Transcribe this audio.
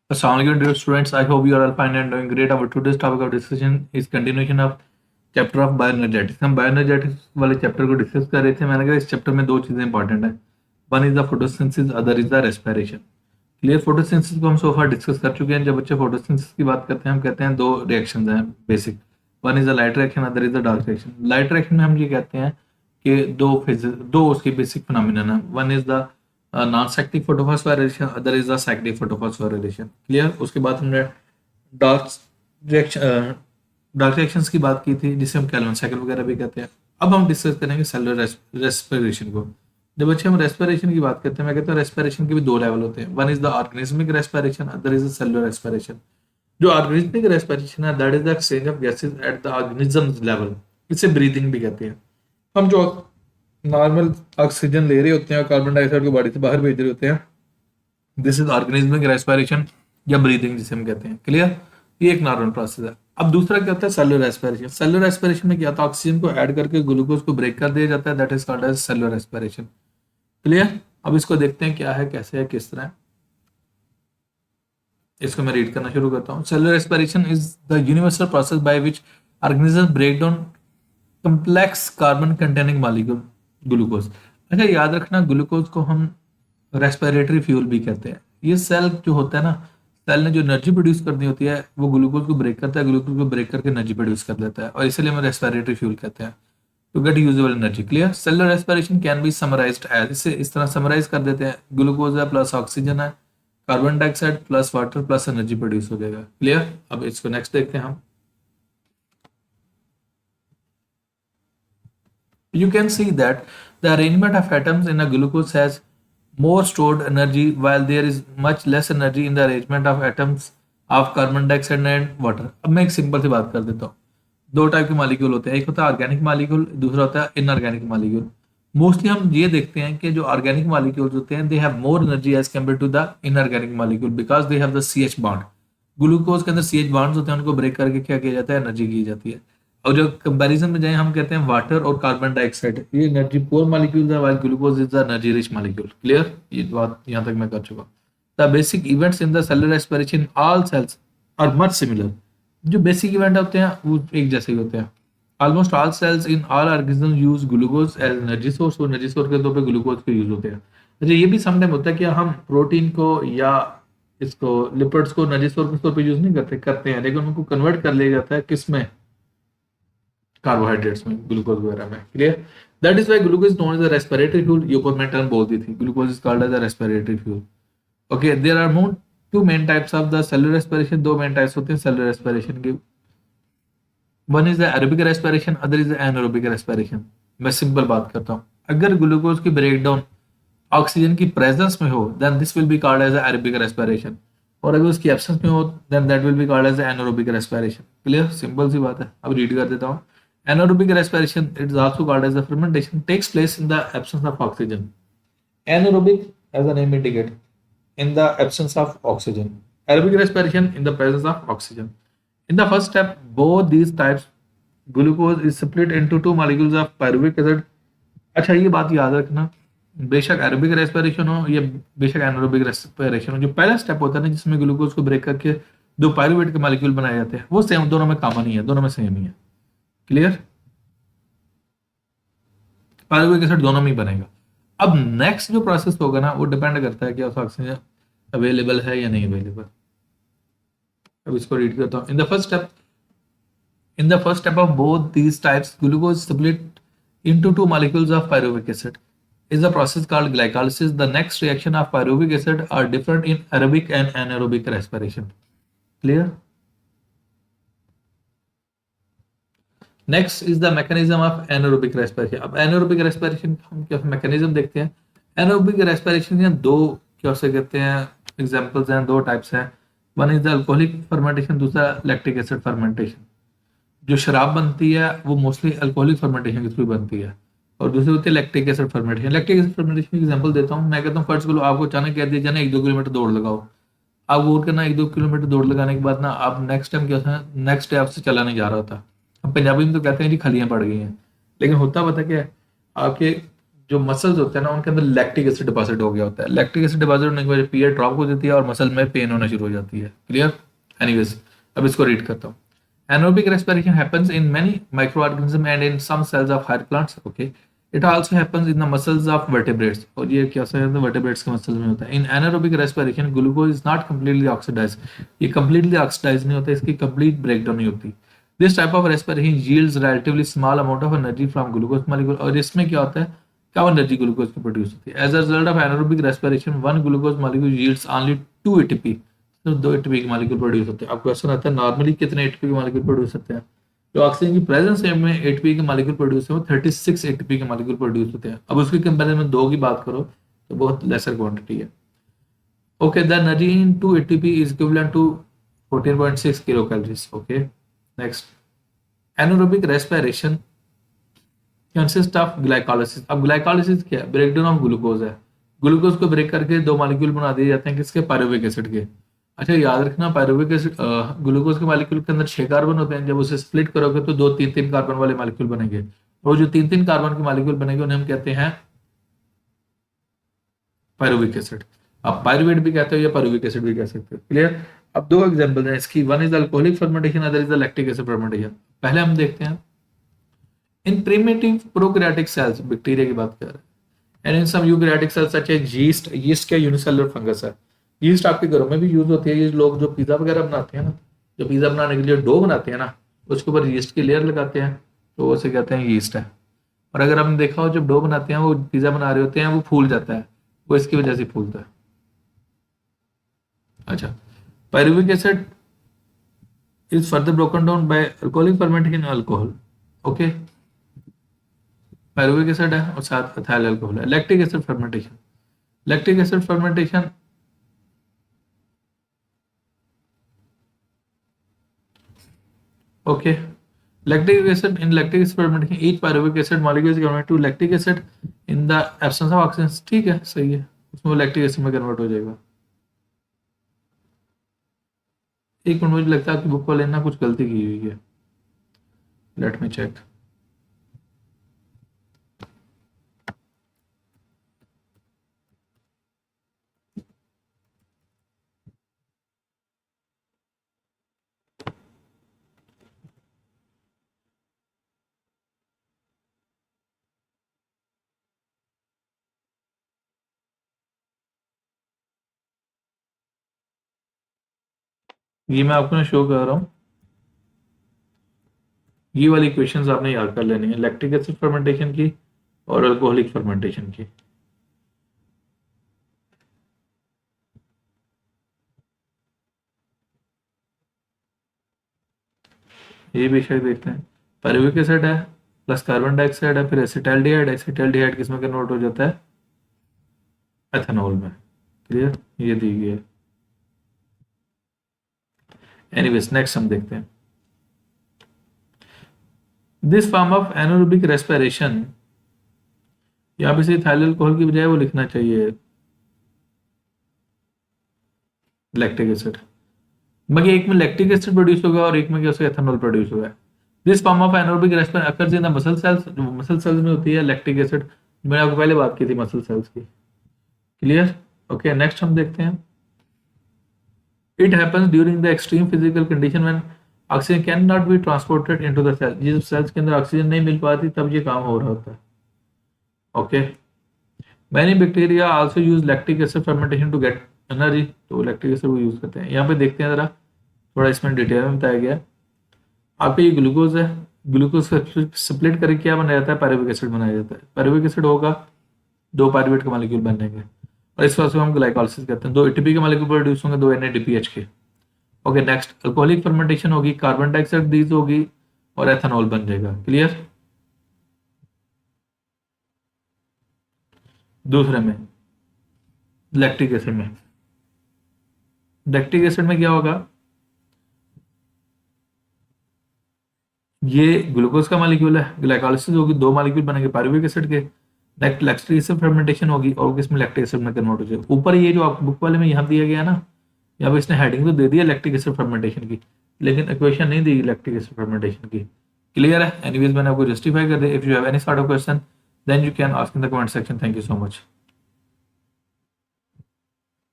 Assalamualaikum dear students. I hope you are all fine and doing great. Our today's topic of discussion is continuation of chapter of bioenergetics. हम bioenergetics वाले chapter को discuss कर रहे थे. मैंने कहा इस चैप्टर में दो चीजें इंपॉर्टेंट है. One is the photosynthesis, other is the respiration. Clear. Photosynthesis को हम सो फार डिस्कस कर चुके हैं. जब बच्चे फोटोसिंथेसिस की बात करते हैं हम कहते हैं दो रिएक्शंस हैं basic. One is the light reaction, other is the dark reaction. Light reaction में हम ये कहते हैं कि दो उसके बेसिक फिनोमिना है. One is the non-cyclic photophosphorylation, other is the cyclic photophosphorylation. Clear. उसके बाद हमने डार्क रिएक्शन डार्क रिएक्शंस की बात की थी जिसे हम कैल्विन साइकिल वगैरह भी कहते हैं. अब हम डिस्कस करेंगे सेलुलर रेस्पिरेशन को. जब बच्चे हम रेस्पिरेशन की बात करते हैं मैं कहता हूँ रेस्पिरेशन के भी दो लेवल होते हैं. One is the organismic respiration, other is the cellular respiration. जो ऑर्गेनिज्मिक रेस्पिरेशन है that is the exchange of gases at the organism level. इसे ब्रीदिंग भी कहते हैं. हम जो नॉर्मल ऑक्सीजन ले रहे होते हैं और कार्बन डाइऑक्साइड को बॉडी से बाहर भेज रहे होते हैं, दिस इज ऑर्गेनिज्मिक रेस्पिरेशन या ब्रीदिंग जिसे हम कहते हैं. क्लियर. ये एक नॉर्मल प्रोसेस है. अब दूसरा क्या होता है सेलुलर रेस्पिरेशन. सेलुलर रेस्पिरेशन में क्या होता है ऑक्सीजन को ऐड करके ग्लूकोज को ब्रेक कर दिया जाता है. That is called as cellular respiration. Clear. अब इसको देखते हैं क्या है, कैसे है, किस तरह है. इसको मैं रीड करना शुरू करता हूँ. Cellular respiration is the universal process by which organism break down complex carbon containing molecule glucose. अच्छा याद रखना ग्लूकोज को हम रेस्पिरेटरी फ्यूल भी कहते हैं. ये सेल जो होता है ना, सेल ने जो एनर्जी प्रोड्यूस करनी होती है वो ग्लूकोज को ब्रेक करता है. ग्लूकोज को ब्रेक करके एनर्जी प्रोड्यूस कर देता है और इसलिए हम रेस्पिरेटरी फ्यूल कहते हैं to get usable energy. Clear. Cellular respiration can be summarised as, इसे इस तरह समराइज कर देते हैं. ग्लूकोज है प्लस ऑक्सीजन है, carbon dioxide plus water plus energy produce हो जाएगा. क्लियर. अब इसको नेक्स्ट देखते हैं हम. You can see that the arrangement of atoms in a glucose has more stored energy while there is much less energy in the arrangement of atoms of carbon dioxide and water. अब मैं एक simple सी बात कर देता हूँ. दो type के मॉलिक्यूल होते हैं. एक होता है ऑर्गेनिक मॉलिक्यूल, दूसरा होता है इनऑर्गेनिक मॉलिक्यूल. मोस्टली हम ये देखते हैं कि जो ऑर्गेनिक मॉलिक्यूल्स होते हैं they have more energy as compare to the inorganic molecule because they have the CH bond. Glucose के अंदर CH बॉन्ड्स होते हैं, उनको ब्रेक करके क्या किया जाता है, एनर्जी की जाती है. और जो कंपैरिजन में जाए हम कहते हैं वाटर और कार्बन डाइऑक्साइड ये एनर्जी पुअर मॉलिक्यूल्स है while glucose is the energy rich molecule. Clear. ये बात यहाँ तक मैं कर चुका हूँ. The basic events in the cellular respiration all cells are much similar. जो बेसिक इवेंट होते हैं वो एक जैसे ही होते हैं. Almost all cells in all organism use glucose as energy source, और एनर्जी सोर्स के तौर पे ग्लूकोज के यूज होते हैं. अच्छा ये भी समटाइम होता है कि हम प्रोटीन को या इसको लिपिड्स को एनर्जी सोर्स के तौर पे यूज नहीं करते हैं, लेकिन उनको कन्वर्ट कर लिया जाता है किस में, कार्बोहाइड्रेट्स में, ग्लूकोज वगैरह में. Clear. That is why glucose is known as a respiratory fuel. ये ऊपर मैं टर्म बोल दी थी, glucose is called as a respiratory fuel. Okay. There are more two main types of the cellular respiration. दो main types होते हैं cellular respiration के. One is the aerobic respiration, other is the anaerobic respiration. मैं simple बात करता हूँ. अगर glucose की ब्रेकडाउन ऑक्सीजन की प्रेजेंस में हो then this will be called as aerobic respiration, और अगर उसकी एब्सेंस में हो then that will be called as anaerobic respiration. Clear. Simple सी बात है. अब रीड कर देता हूँ. Anaerobic respiration, it is also called as the fermentation, takes place in the absence of oxygen. Anaerobic, as the name indicates, in the absence of oxygen. Aerobic respiration in the presence of oxygen. In the first step, both these types, glucose is split into two molecules of pyruvic acid. अच्छा ये बात याद रखना, बेशक aerobic respiration हो या बेशक anaerobic respiration हो, जो पहला स्टेप होता है ना जिसमें ग्लूकोज को ब्रेक करके दो पायरुवेट के मॉलिक्यूल बनाए जाते हैं वो सेम, दोनों में कॉमन ही है, दोनों में सेम ही है. क्लियर. पायरुविक एसिड दोनों में ही बनेगा. अब नेक्स्ट जो प्रोसेस होगा ना वो डिपेंड करता है कि उस ऑक्सीजन अवेलेबल है या नहीं अवेलेबल. अब इसको रीड करता हूँ. In the first step of both these types glucose split into two molecules of pyruvic acid is the process called glycolysis. The next reaction of pyruvic acid are different in aerobic and anaerobic respiration. Clear. Next is the mechanism of anaerobic respiration. अब anaerobic respiration हम क्या mechanism देखते हैं. Anaerobic respiration के दो क्या से कहते हैं एग्जांपल्स हैं, दो टाइप्स हैं. One is the alcoholic fermentation, दूसरा लैक्टिक एसिड फर्मेंटेशन. जो शराब बनती है वो मोस्टली अल्कोहलिक फर्मेंटेशन के थ्रू बनती है, और दूसरी होती है lactic acid fermentation. Lactic acid fermentation की एग्जांपल देता हूँ. मैं कहता हूँ फर्स्ट को आपको अचानक कह दिया जाए 1-2 किलोमीटर दौड़ लगाओ. आप गौर करना 1-2 किलोमीटर दौड़ लगाने के बाद ना आप नेक्स्ट टाइम क्या होता है, नेक्स्ट डे आपसे चला नहीं जा रहा होता. हम पंजाबी में तो कहते हैं जी खलियां पड़ गई हैं, लेकिन होता पता क्या है, आपके जो मसल्स होते हैं ना उनके अंदर लैक्टिक एसिड डिपॉजिट हो गया होता है। लैक्टिक एसिड डिपॉजिट होने की वजह पीएच ड्रॉप हो जाती है और मसल में पेन होना शुरू हो जाती है। क्लियर? एनीवेज, अब इसको रीड करता हूँ। Anaerobic respiration happens in many microorganisms and in some cells of higher plants. Okay, it also happens in the muscles of vertebrates. और ये क्या होता है? vertebrates के muscles में होता है। In anaerobic respiration, glucose is not completely oxidized. ये completely oxidized नहीं होता, इसकी complete breakdown नहीं होती। This type of respiration yields relatively small amount of energy from glucose molecule। और इसमें क्या होता है? कम एनर्जी ग्लूकोज की प्रोड्यूस होती है। As a result of anaerobic respiration one glucose molecule yields only 2 ATP. तो 2 एटीपी के मॉलिक्यूल प्रोड्यूस होते हैं। अब क्वेश्चन आता है नॉर्मली कितने एटीपी के मॉलिक्यूल प्रोड्यूस होते हैं? जो ऑक्सीजन की प्रेजेंस में एटीपी के मॉलिक्यूल प्रोड्यूस है वो 36 एटीपी के मॉलिक्यूल प्रोड्यूस होते हैं। अब उसके कंपेरिजन में 2 की बात करो तो बहुत लेसर क्वांटिटी है। Okay, the energy in 2 ATP is equivalent to 14.6 kilocalories. Okay, next, anaerobic respiration consist of glycolysis. अब ग्लाइकोलाइसिस क्या है? ब्रेकडाउन ऑफ ग्लूकोज है। ग्लूकोज को ब्रेक करके 2 मॉलिक्यूल बना दिए जाते हैं किसके? पायरुविक एसिड के। अच्छा, याद रखना पायरुविक एसिड ग्लूकोज के मॉलिक्यूल के अंदर 6 कार्बन होते हैं। जब उसे स्प्लिट करोगे तो 2 3 कार्बन वाले मॉलिक्यूल बनेंगे। और जो 3 कार्बन के मॉलिक्यूल बनेंगे उन्हें हम कहते हैं पायरुविक एसिड। आप पायरुवेट भी कहते हो या पायरुविक एसिड भी कह सकते हो। क्लियर? अब 2 एग्जांपल हैं इसकी, one is alcoholic fermentation, other is the lactic acid fermentation. पहले हम देखते हैं in primitive prokaryotic cells, bacteria की बात कर रहे हैं, and in some eukaryotic cells such as yeast. Yeast क्या? यूनिसेलुलर फंगस है। यीस्ट आपके घरों में भी यूज होती है। ये लोग जो पिज्जा वगैरह बनाते हैं ना, जो पिज्जा बनाने के लिए डो बनाते हैं ना, उसके ऊपर यीस्ट की लेयर लगाते हैं तो उसे कहते हैं यीस्ट है। और अगर आपने देखा हो जब डो बनाते हैं, वो पिज्जा बना रहे होते हैं, वो फूल जाता है, वो इसकी वजह से फूलता है। अच्छा, pyruvic acid is further broken down by alcoholic fermentation in alcohol. Okay, pyruvic acid है और साथ एथाइल अल्कोहल है। Lactic acid fermentation, lactic acid fermentation okay, lactic acid in lactic acid fermentation each pyruvic acid molecule is converted to lactic acid in the absence of oxygen। ठीक है, सही है, उसमें वो लैक्टिक एसिड में convert हो जाएगा। एक मिनट, मुझे लगता है आपकी बुक वाले ने कुछ गलती की हुई है। Let me check. ये मैं आपको शो कर रहा हूँ, ये वाली इक्वेशंस आपने याद कर लेनी है, लैक्टिक एसिड फर्मेंटेशन की और अल्कोहलिक फर्मेंटेशन की। ये भी शायद देखते हैं, पायरुविक एसिड है प्लस कार्बन डाइऑक्साइड है, फिर एसिटाल्डिहाइड, एसिटाल्डिहाइड किस में कन्वर्ट हो जाता है? एथेनॉल में। क्लियर? ये दी गई है। एनीवेज, नेक्स्ट हम देखते हैं this form of anaerobic respiration. यहाँ पे से इथाइल अल्कोहल की बजाय वो लिखना चाहिए लैक्टिक एसिड। मगर एक में लैक्टिक एसिड प्रोड्यूस होगा और एक में क्या होगा? एथेनॉल प्रोड्यूस होगा। This form of anaerobic respiration occurs in the muscle cells. जो मसल सेल्स में होती है लैक्टिक एसिड, मैंने आपको पहले बात की थी मसल सेल्स की। क्लियर? ओके, नेक्स्ट हम देखते हैं it happens during the extreme physical condition when oxygen can not be transported into the cell. जिस सेल्स के अंदर ऑक्सीजन नहीं मिल पाती तब ये काम हो रहा होता है। Okay, many bacteria also use lactic acid fermentation to get energy. तो लैक्टिक एसिड वो यूज करते हैं। यहाँ पे देखते हैं जरा, थोड़ा इसमें डिटेल में बताया गया। आपका ये ग्लूकोज है, ग्लूकोज का स्प्लिट करके क्या बनाया जाता है? पायरुविक एसिड बनाया जाता है। पायरुविक एसिड होगा, 2 पायरुवेट के मॉलिक्यूल बनेंगे और इस प्रोसेस को हम ग्लाइकोलाइसिस कहते हैं। 2 एटीपी के मॉलिक्यूल प्रोड्यूस होंगे, 2 NADPH के। ओके, नेक्स्ट अल्कोहलिक फर्मेंटेशन होगी, कार्बन डाइऑक्साइड रिलीज होगी और एथेनॉल बन जाएगा। क्लियर? दूसरे में लैक्टिक एसिड में, लैक्टिक एसिड में क्या होगा? ये ग्लूकोज का मॉलिक्यूल है, ग्लाइकोलाइसिस होगी, 2 मॉलिक्यूल बनेंगे पायरुविक एसिड के। नेक्स्ट लैक्टिक एसिड फर्मेंटेशन होगी और किसमें? लैक्टिक एसिड में कन्वर्ट हो जाएगा। ऊपर ये जो आपको बुक वाले में यहाँ दिया गया ना, यहाँ पे इसने हेडिंग तो दे दिया लैक्टिक एसिड फर्मेंटेशन की, लेकिन इक्वेशन नहीं दी लैक्टिक एसिड फर्मेंटेशन की। क्लियर है? एनीवेज, मैंने आपको जस्टिफाई कर दिया। If you have any sort of question then you can ask in the comment section. Thank you so much.